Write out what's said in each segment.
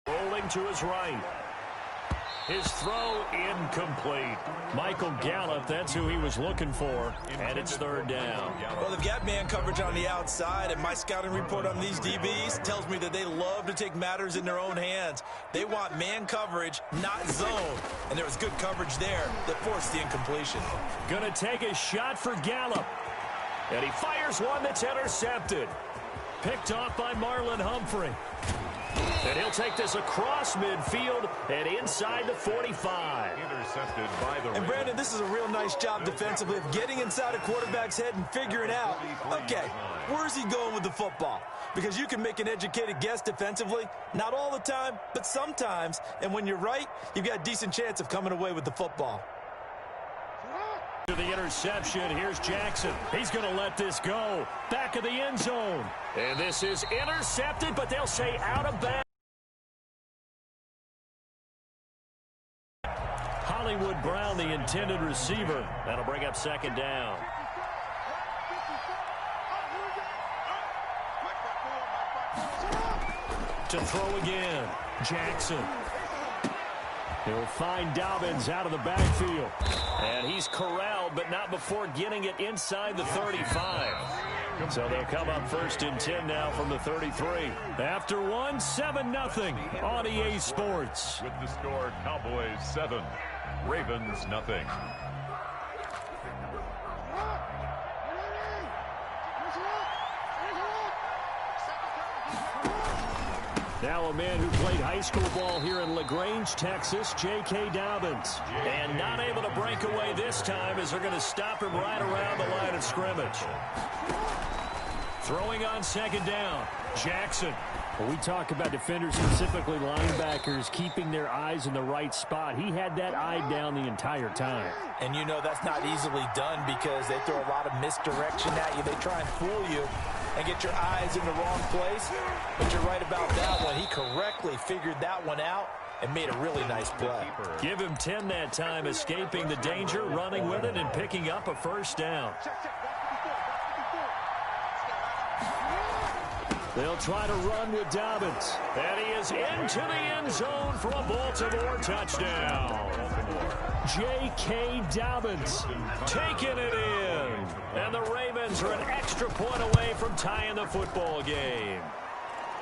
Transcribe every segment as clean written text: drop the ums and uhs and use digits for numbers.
Rolling to his right. His throw incomplete. Michael Gallup, that's who he was looking for, and it's third down. Well, they've got man coverage on the outside, and my scouting report on these DBs tells me that they love to take matters in their own hands. They want man coverage, not zone, and there was good coverage there that forced the incompletion. Going to take a shot for Gallup, and he fires one that's intercepted. Picked off by Marlon Humphrey. And he'll take this across midfield and inside the 45. Intercepted by the And Brandon, this is a real nice job defensively of getting inside a quarterback's head and figuring out, okay, where's he going with the football? Because you can make an educated guess defensively, not all the time, but sometimes. And when you're right, you've got a decent chance of coming away with the football. To the interception, here's Jackson. He's going to let this go. Back of the end zone. And this is intercepted, but they'll say out of bounds. Hollywood Brown, the intended receiver. That'll bring up second down. To throw again. Jackson. He'll find Dobbins out of the backfield. And he's corralled, but not before getting it inside the 35. So they'll come up first and 10 now from the 33. After one, 7-0 on EA Sports. With the score, Cowboys 7, Ravens 0. Now a man who played high school ball here in LaGrange, Texas, J.K. Dobbins. And not able to break away this time as they're going to stop him right around the line of scrimmage. Throwing on second down, Jackson. When we talk about defenders, specifically linebackers, keeping their eyes in the right spot, he had that eye down the entire time. And you know that's not easily done because they throw a lot of misdirection at you. They try and fool you and get your eyes in the wrong place. But you're right about that one. He correctly figured that one out and made a really nice play. Give him 10 that time, escaping the danger, running with it, and picking up a first down. They'll try to run with Dobbins. And he is into the end zone for a Baltimore touchdown. J.K. Dobbins taking it in. And the Ravens are an extra point away from tying the football game.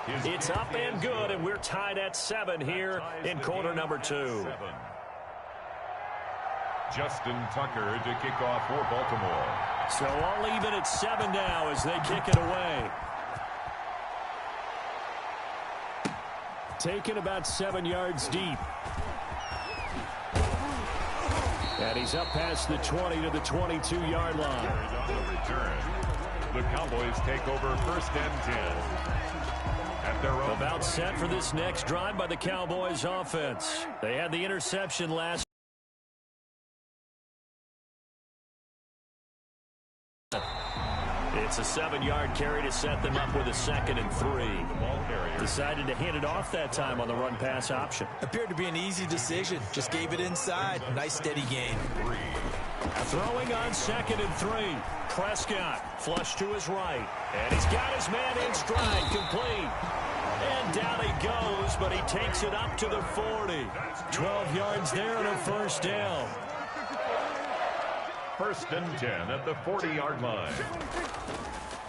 It's up and good, and we're tied at 7 here in quarter number 2. Justin Tucker to kick off for Baltimore. So all even at 7 now as they kick it away. Taken about 7 yards deep. And he's up past the 20 to the 22-yard line. On the return, the Cowboys take over first and 10. At their own. About set for this next drive by the Cowboys offense. They had the interception last. It's a 7-yard carry to set them up with a 2nd and 3. Decided to hand it off that time on the run-pass option. Appeared to be an easy decision. Just gave it inside. Nice steady gain. Throwing on 2nd and 3. Prescott flush to his right. And he's got his man in stride, complete. And down he goes, but he takes it up to the 40. 12 yards there and a first down. First and 10 at the 40-yard line.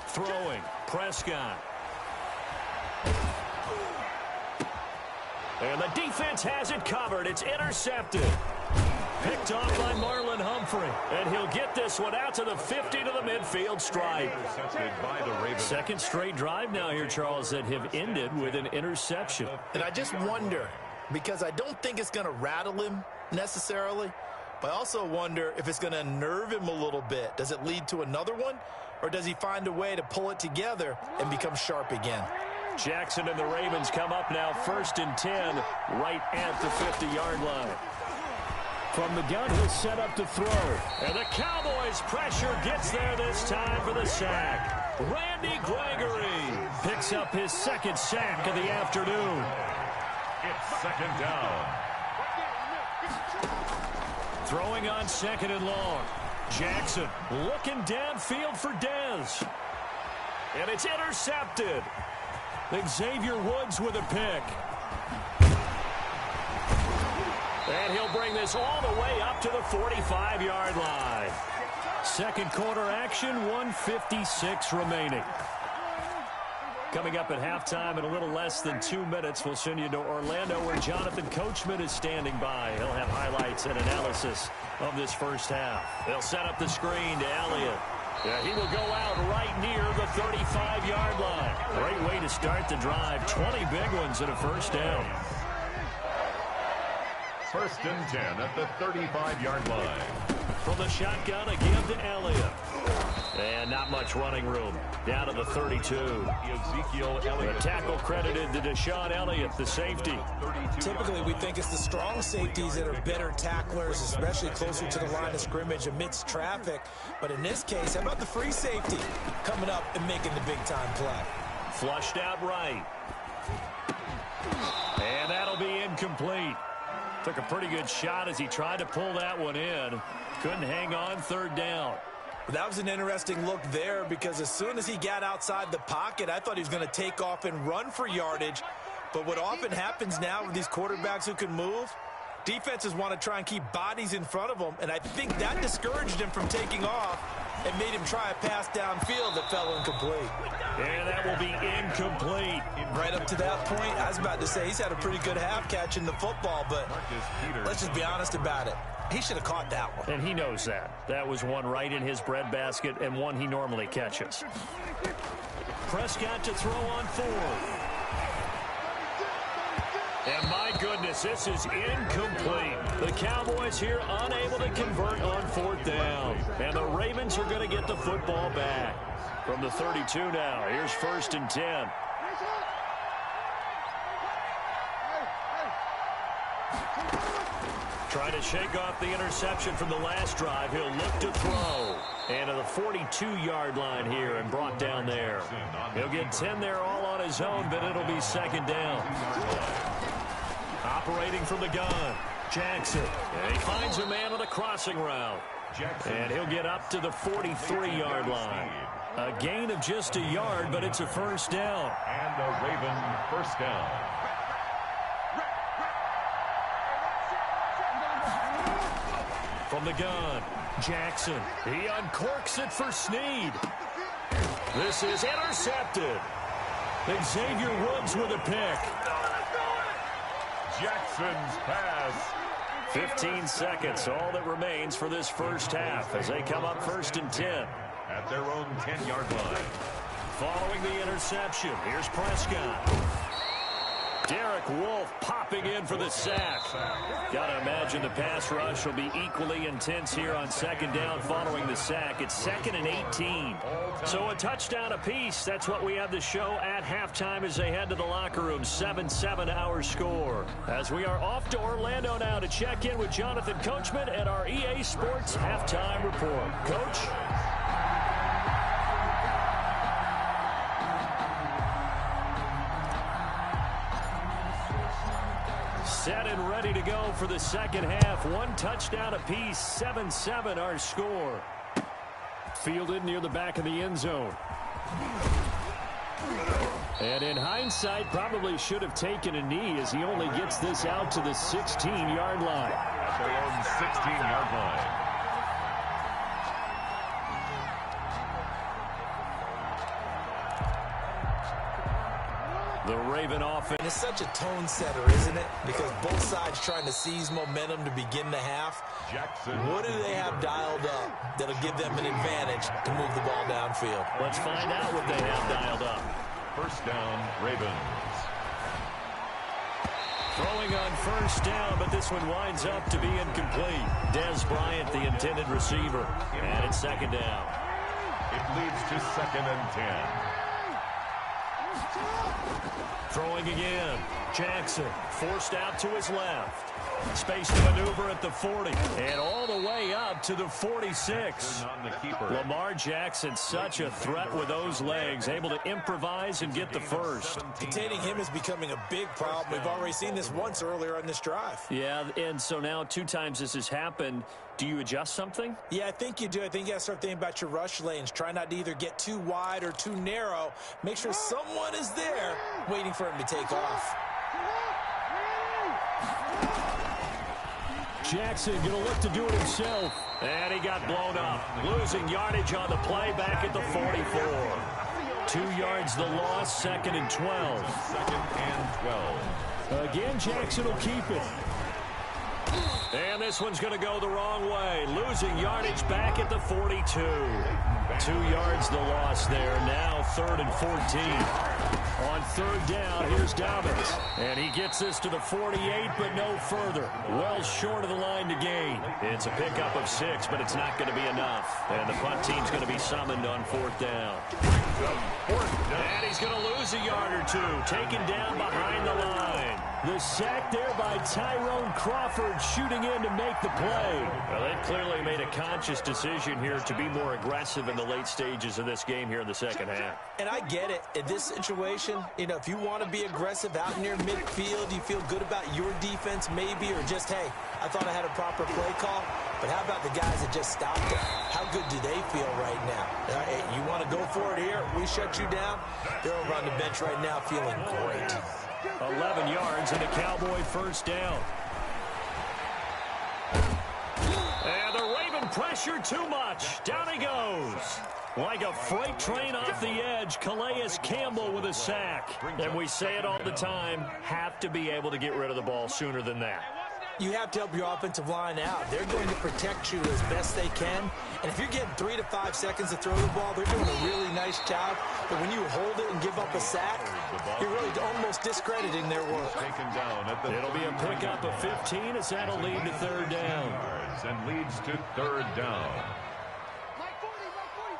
Throwing, Prescott. And the defense has it covered. It's intercepted. Picked off by Marlon Humphrey. And he'll get this one out to the 50 to the midfield stripe. Intercepted by the Ravens. Second straight drive now here, Charles, that have ended with an interception. And I just wonder, because I don't think it's going to rattle him necessarily, but I also wonder if it's going to unnerve him a little bit. Does it lead to another one? Or does he find a way to pull it together and become sharp again? Jackson and the Ravens come up now first and 10 right at the 50-yard line. From the gun, he'll set up to throw. And the Cowboys' pressure gets there this time for the sack. Randy Gregory picks up his 2nd sack of the afternoon. It's 2nd down. Throwing on 2nd and long. Jackson looking downfield for Dez. And it's intercepted. Xavier Woods with a pick. And he'll bring this all the way up to the 45-yard line. Second quarter action, 1:56 remaining. Coming up at halftime in a little less than 2 minutes, we'll send you to Orlando where Jonathan Coachman is standing by. He'll have highlights and analysis of this first half. They'll set up the screen to Elliott. Yeah, he will go out right near the 35-yard line. Great way to start the drive. 20 big ones and a first down. First and 10 at the 35-yard line. From the shotgun, a give to Elliott. And not much running room. Down to the 32. Ezekiel Elliott. The tackle credited to Deshaun Elliott, the safety. Typically, we think it's the strong safeties that are better tacklers, especially closer to the line of scrimmage amidst traffic. But in this case, how about the free safety coming up and making the big-time play? Flushed out right. And that'll be incomplete. Took a pretty good shot as he tried to pull that one in. Couldn't hang on, third down. That was an interesting look there because as soon as he got outside the pocket, I thought he was going to take off and run for yardage. But what often happens now with these quarterbacks who can move, defenses want to try and keep bodies in front of them, and I think that discouraged him from taking off and made him try a pass downfield that fell incomplete. And that will be incomplete. Right up to that point, I was about to say he's had a pretty good half catching the football, but let's just be honest about it. He should have caught that one. And he knows that. That was one right in his breadbasket and one he normally catches. Prescott to throw on fourth. And my goodness, this is incomplete. The Cowboys here unable to convert on fourth down. And the Ravens are going to get the football back. From the 32 now, here's first and 10. Trying to shake off the interception from the last drive. He'll look to throw. And to the 42-yard line here and brought down there. He'll get 10 there all on his own, but it'll be second down. Operating from the gun, Jackson. And he finds a man on a crossing route. And he'll get up to the 43-yard line. A gain of just a yard, but it's a first down. And a Raven first down. From the gun, Jackson. He uncorks it for Snead. This is intercepted. Xavier Woods with a pick. Jackson's pass. 15 seconds, all that remains for this first half as they come up first and 10. At their own 10-yard line. Following the interception, here's Prescott. Derek Wolfe popping in for the sack. Gotta imagine the pass rush will be equally intense here on second down following the sack. It's second and 18. So a touchdown apiece. That's what we have to show at halftime as they head to the locker room. 7-7 our score. As we are off to Orlando now to check in with Jonathan Coachman at our EA Sports Halftime Report. Coach? Set and ready to go for the second half. One touchdown apiece, 7-7 our score. Fielded near the back of the end zone. And in hindsight, probably should have taken a knee as he only gets this out to the 16-yard line. At their own 16-yard line. The Raven offense. It's such a tone setter, isn't it? Because both sides trying to seize momentum to begin the half. Jackson. What do they have dialed up that'll give them an advantage to move the ball downfield? Let's find out what they have dialed up. First down, Ravens. Throwing on first down, but this one winds up to be incomplete. Dez Bryant, the intended receiver. And it's second down. It leads to second and 10. Throwing again. Jackson forced out to his left. Space to maneuver at the 40. And all the way up to the 46. Lamar Jackson, such a threat with those legs. Able to improvise and get the first. Containing him is becoming a big problem. We've already seen this once earlier on this drive. Yeah, and so now 2 times this has happened. Do you adjust something? Yeah, I think you do. I think you got to start thinking about your rush lanes. Try not to either get too wide or too narrow. Make sure someone is there waiting for him to take off. Jackson going to look to do it himself. And he got blown up. Losing yardage on the play back at the 44. 2 yards the loss, 2nd and 12. 2nd and 12. Again, Jackson will keep it. And this one's going to go the wrong way. Losing yardage back at the 42. 2 yards the loss there. Now 3rd and 14. On 3rd down, here's Dobbins. And he gets this to the 48, but no further. Well short of the line to gain. It's a pickup of 6, but it's not going to be enough. And the punt team's going to be summoned on 4th down. And he's going to lose a yard or 2. Taken down behind the line. The sack there by Tyrone Crawford, shooting in to make the play. Well, they clearly made a conscious decision here to be more aggressive in the late stages of this game here in the 2nd half. And I get it. In this situation, you know, if you want to be aggressive out near midfield, you feel good about your defense maybe, or just, hey, I thought I had a proper play call. But how about the guys that just stopped it? How good do they feel right now? Hey, you want to go for it here? We shut you down? They're over on the bench right now feeling great. 11 yards and a Cowboy 1st down. And the Raven pressure too much. Down he goes. Like a freight train off the edge, Calais Campbell with a sack. And we say it all the time, have to be able to get rid of the ball sooner than that. You have to help your offensive line out. They're going to protect you as best they can. And if you're getting 3 to 5 seconds to throw the ball, they're doing a really nice job. But when you hold it and give up a sack, you're really almost discrediting their work. It'll be a pickup of 15 as that'll lead to 3rd down. And leads to 3rd down. Mike 40,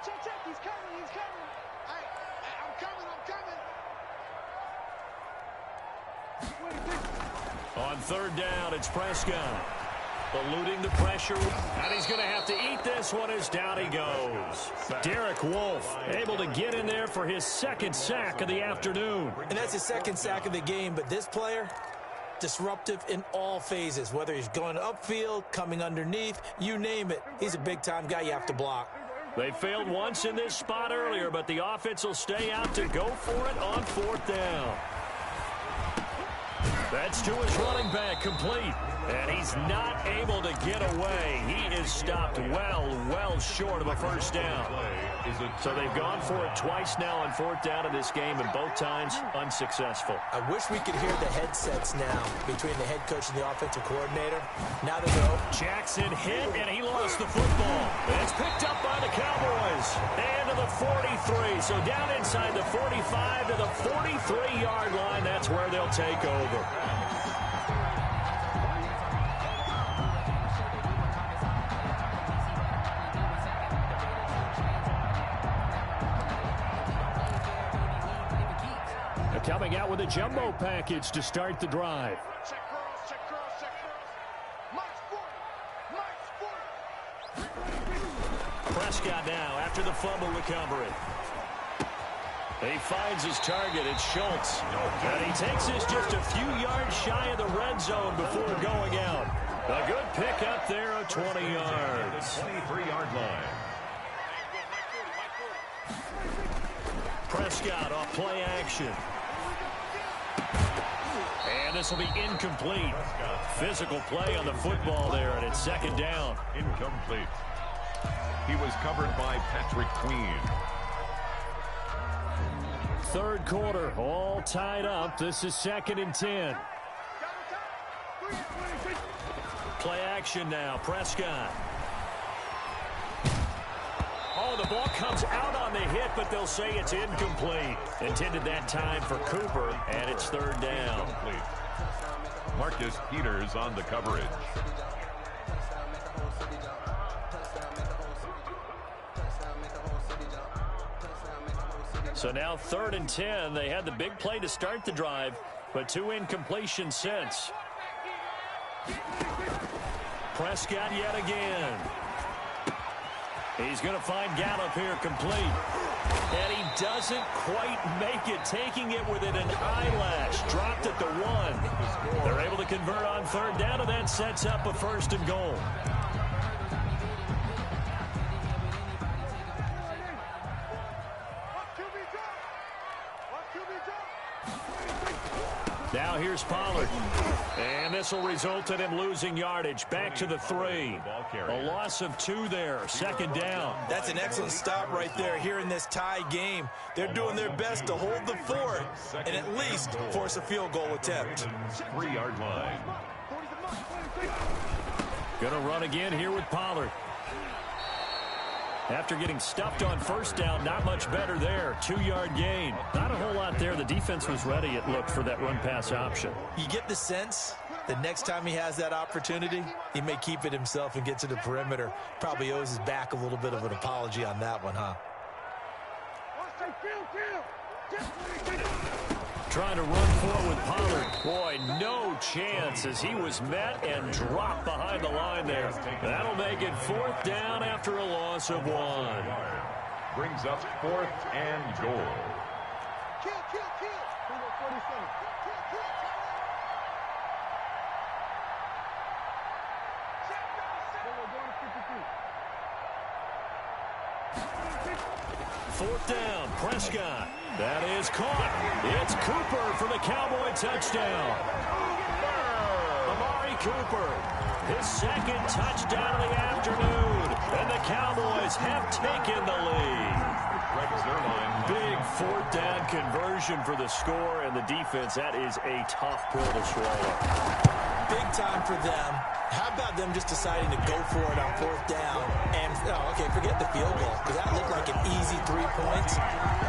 check, he's coming. I'm coming. On 3rd down, it's Prescott. Eluding the pressure, and he's going to have to eat this one as down he goes. Derek Wolfe able to get in there for his 2nd sack of the afternoon. And that's his 2nd sack of the game, but this player, disruptive in all phases, whether he's going upfield, coming underneath, you name it. He's a big-time guy you have to block. They failed once in this spot earlier, but the offense will stay out to go for it on 4th down. That's to his running back, complete. And he's not able to get away. He is stopped well short of a 1st down. So they've gone for it twice now on 4th down in this game, and both times unsuccessful. I wish we could hear the headsets now between the head coach and the offensive coordinator. Now that they're open. Jackson hit, and he lost the football. It's picked up by the Cowboys. And to the 43. So down inside the 45 to the 43-yard line. That's where they'll take over. Coming out with a jumbo package to start the drive. Check cross. Mike's 40. Prescott now after the fumble recovery. He finds his target. It's Schultz. And he takes this just a few yards shy of the red zone before going out. A good pick up there of 20 yards. 23-yard line. Prescott off play action. And this will be incomplete. Physical play on the football there, and it's 2nd down. Incomplete. He was covered by Patrick Queen. 3rd quarter, all tied up. This is 2nd and 10. Play action now, Prescott. Oh, the ball comes out on the hit, but they'll say it's incomplete. Intended that time for Cooper, and it's 3rd down. Marcus Peters on the coverage. So now 3rd and 10. They had the big play to start the drive, but 2 incompletions since. Prescott yet again. He's going to find Gallup here complete. And he doesn't quite make it, taking it within an eyelash. Dropped at the 1. They're able to convert on 3rd down, and that sets up a 1st and goal. Now here's Pollard. And this will result in him losing yardage. Back to the 3. A loss of 2 there. 2nd down. That's an excellent stop right there here in this tie game. They're doing their best to hold the fort and at least force a field goal attempt. 3-yard line. Going to run again here with Pollard. After getting stuffed on 1st down, not much better there. 2-yard gain. Not a whole lot there. The defense was ready, it looked, for that run-pass option. You get the sense that next time he has that opportunity, he may keep it himself and get to the perimeter. Probably owes his back a little bit of an apology on that one, huh? Trying to run forward with Pollard. Boy, no chance as he was met and dropped behind the line there. That'll make it 4th down after a loss of 1. Brings up 4th and goal. Kill. 47. Fourth down, Prescott. That is caught. It's Cooper for the Cowboy touchdown. Amari Cooper, his 2nd touchdown of the afternoon. And the Cowboys have taken the lead. Big 4th down conversion for the score, and the defense, that is a tough pill to swallow. Big time for them. How about them just deciding to go for it on 4th down? And, okay, forget the field goal, because that looked like an easy 3 points.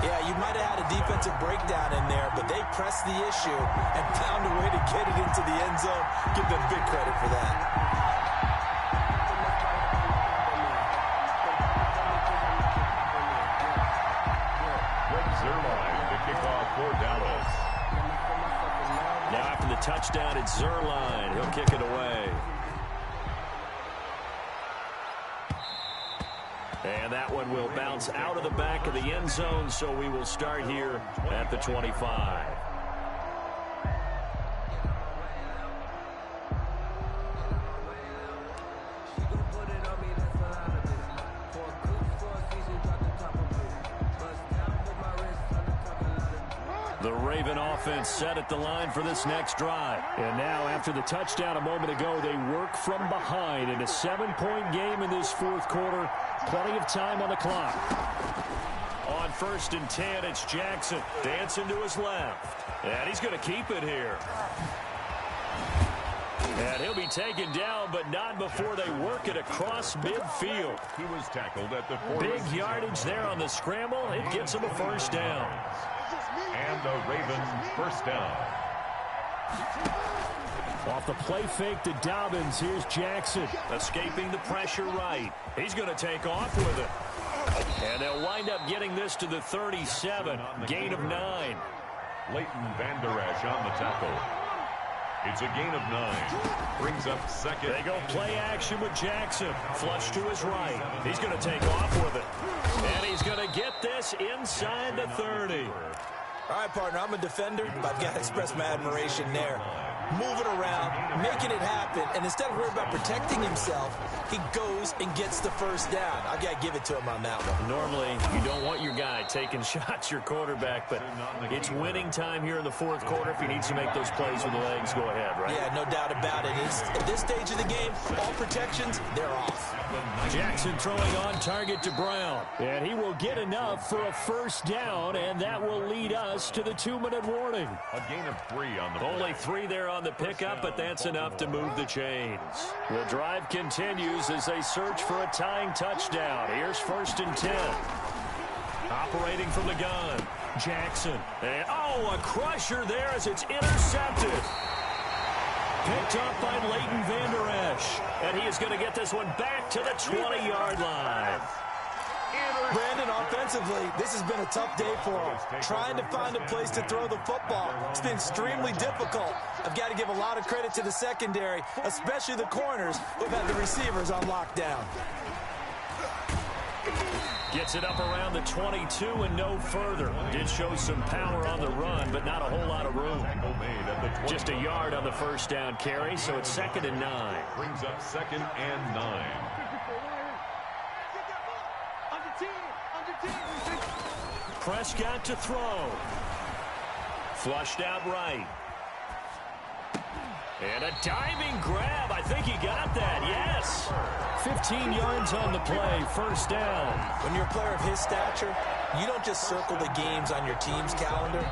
Yeah, you might have had a defensive breakdown in there, but they pressed the issue and found a way to get it into the end zone. Give them big credit for that. Now after the touchdown, it's Zerline. He'll kick it away. And that one will bounce out of the back of the end zone, so we will start here at the 25. The Raven offense set at the line for this next drive. And now, after the touchdown a moment ago, they work from behind in a 7-point game in this 4th quarter. Plenty of time on the clock. On 1st and 10, it's Jackson dancing to his left. And he's going to keep it here. And he'll be taken down, but not before they work it across midfield. He was tackled at the 40. Big yardage there on the scramble. It gets him a 1st down. And a Ravens 1st down. Off the play fake to Dobbins, here's Jackson. Escaping the pressure right. He's going to take off with it. And they'll wind up getting this to the 37. Gain of 9. Leighton Van Der Esch on the tackle. It's a gain of 9. Brings up 2nd. They go play action with Jackson. Flush to his right. He's going to take off with it. And he's going to get this inside the 30. All right, partner, I'm a defender, but I've got to express my admiration there. Moving around, making it happen, and instead of worrying about protecting himself, he goes and gets the 1st down. I've got to give it to him on that one. Normally, you don't want your guy taking shots, your quarterback, but it's winning time here in the 4th quarter. If he needs to make those plays with the legs, go ahead, right? Yeah, no doubt about it. At this stage of the game, all protections, they're off. Jackson throwing on target to Brown. And he will get enough for a 1st down, and that will lead us to the 2-minute warning. A gain of 3 on the Only 3 there on the pickup, but that's enough to move the chains. The drive continues as they search for a tying touchdown. Here's 1st and 10. Operating from the gun, Jackson. And, a crusher there as it's intercepted. Picked up by Leighton Van Der Esch. And he is going to get this one back to the 20-yard line. Brandon, offensively, this has been a tough day for them. Trying to find a place to throw the football. It's been extremely difficult. I've got to give a lot of credit to the secondary, especially the corners who've had the receivers on lockdown. Gets it up around the 22 and no further. Did show some power on the run, but not a whole lot of room. Just a yard on the first down carry, so it's 2nd and 9. Brings up 2nd and 9. Prescott to throw. Flushed out right. And a diving grab. I think he got that, yes. 15 yards on the play, first down. When you're a player of his stature, you don't just circle the games on your team's calendar.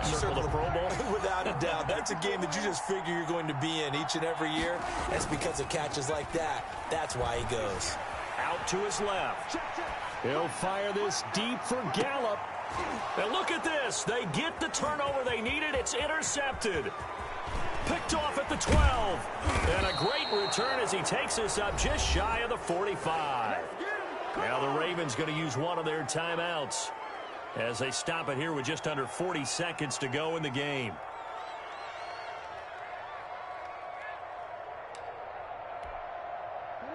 You circle the Pro Bowl. Without a doubt. That's a game that you just figure you're going to be in each and every year. That's because of catches like that. That's why he goes. Out to his left. He'll fire this deep for Gallup. And look at this. They get the turnover they needed. It's intercepted. Picked off at the 12. And a great return as he takes us up just shy of the 45. Now the Ravens going to use one of their timeouts as they stop it here with just under 40 seconds to go in the game.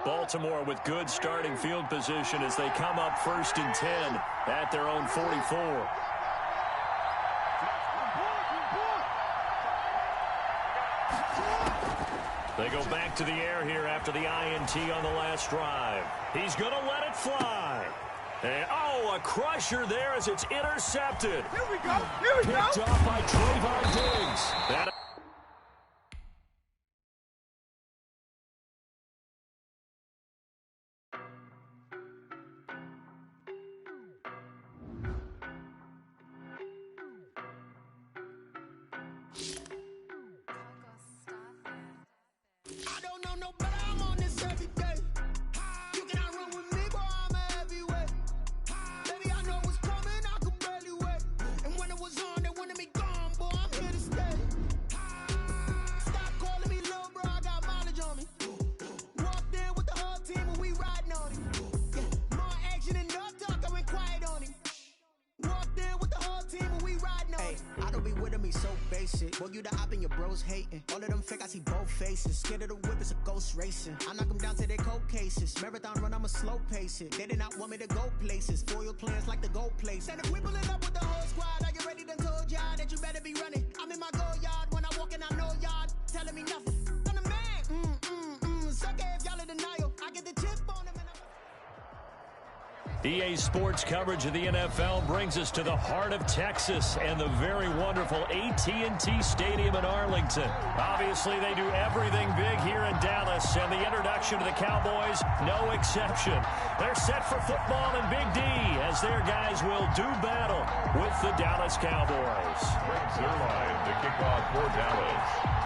Baltimore with good starting field position as they come up 1st and 10 at their own 44. They go back to the air here after the INT on the last drive. He's going to let it fly. And, oh, a crusher there as it's intercepted. Here we go. Here we go. Picked off by Trayvon Diggs. That boy, you the op and your bros hating. All of them fake, I see both faces. Scared of the whip, it's a ghost racing. I knock them down to their cold cases. Marathon run, I'ma slow pace it. They did not want me to go places. Foil plans like the gold place. And if we pulling up with the whole squad, are you ready to told y'all that you better be running? I'm in my go yard when I walk in, I know y'all telling me nothing. I'm the man. Sucker if y'all in denial. I get the chip on them and EA Sports coverage of the NFL brings us to the heart of Texas and the very wonderful AT&T Stadium in Arlington. Obviously, they do everything big here in Dallas, and the introduction to the Cowboys, no exception. They're set for football and Big D as their guys will do battle with the Dallas Cowboys. Greg Zuerlein, the kickoff for Dallas.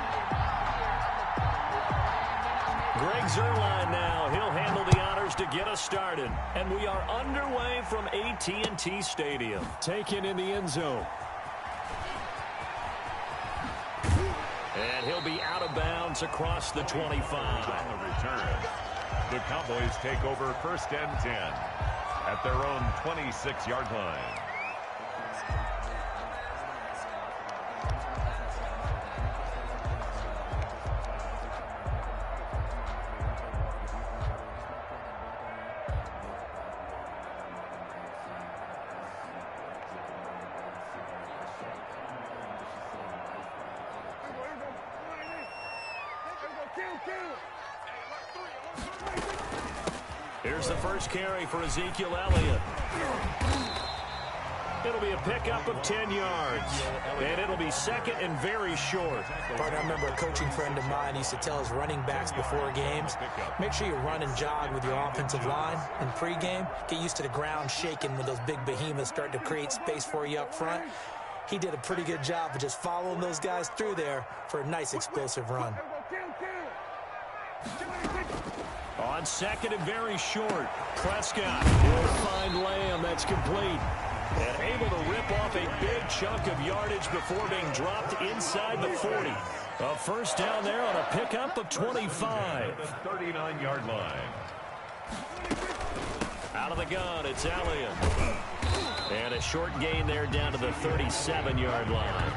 Greg Zuerlein now. He'll handle the honors to get us started. And we are underway from AT&T Stadium. Taken in the end zone. And he'll be out of bounds across the 25. On the return, the Cowboys take over 1st and 10 at their own 26-yard line. Here's the first carry for Ezekiel Elliott. It'll be a pickup of 10 yards. And it'll be 2nd and very short. Partner, I remember a coaching friend of mine used to tell his running backs before games, make sure you run and jog with your offensive line in pregame. Get used to the ground shaking when those big behemoths start to create space for you up front. He did a pretty good job of just following those guys through there for a nice explosive run. On 2nd and very short, Prescott will find Lamb. That's complete. And able to rip off a big chunk of yardage before being dropped inside the 40. A first down there on a pickup of 25. The 39-yard line. Out of the gun, it's Elliott. And a short gain there down to the 37-yard line.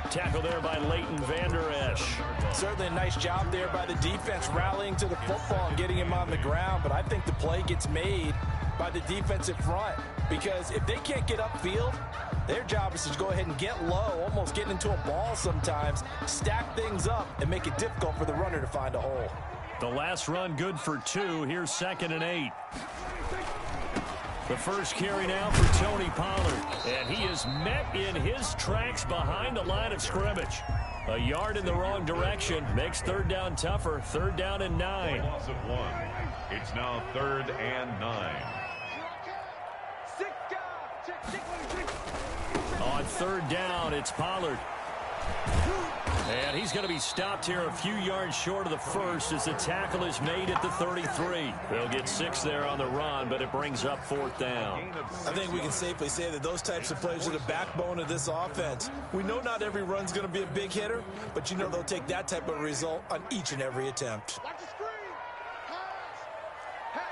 Tackle there by Leighton Vander Esch. Certainly a nice job there by the defense rallying to the football and getting him on the ground, but I think the play gets made by the defensive front because if they can't get upfield, their job is to go ahead and get low, almost getting into a ball sometimes, stack things up, and make it difficult for the runner to find a hole. The last run good for 2. Here's 2nd and 8. The first carry now for Tony Pollard, and he is met in his tracks behind the line of scrimmage. A yard in the wrong direction makes 3rd down tougher. 3rd down and 9. Loss of 1. It's now 3rd and 9. On 3rd down, it's Pollard. And he's going to be stopped here a few yards short of the first as the tackle is made at the 33. They'll get 6 there on the run, but it brings up 4th down. I think we can safely say that those types of plays are the backbone of this offense. We know not every run's going to be a big hitter, but you know they'll take that type of result on each and every attempt. Watch the screen. Pass.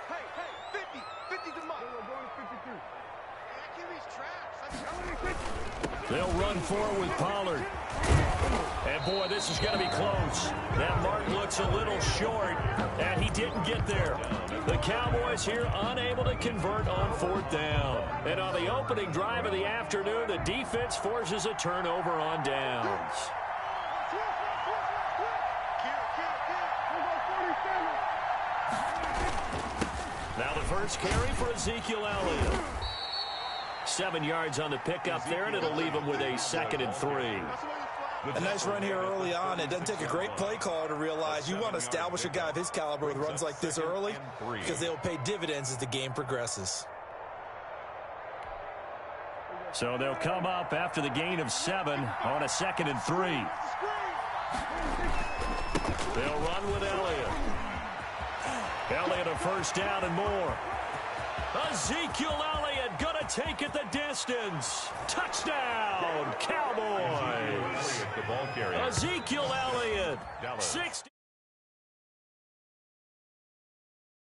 Hey, 50. 50's a must. We're going 52. I can't reach tracks. They'll run forward with Pollard. And, boy, this is going to be close. That mark looks a little short, and he didn't get there. The Cowboys here unable to convert on 4th down. And on the opening drive of the afternoon, the defense forces a turnover on downs. Now the first carry for Ezekiel Elliott. 7 yards on the pickup there, and it'll leave him with a 2nd and 3. A nice run here early on. It doesn't take a great play caller to realize you want to establish a guy of his caliber with runs like this early because they will pay dividends as the game progresses. So they'll come up after the gain of 7 on a 2nd and 3. They'll run with Elliott. Elliott a first down and more. Ezekiel Elliott going to take it the distance. Touchdown, Cowboys. Ezekiel Elliott, 60.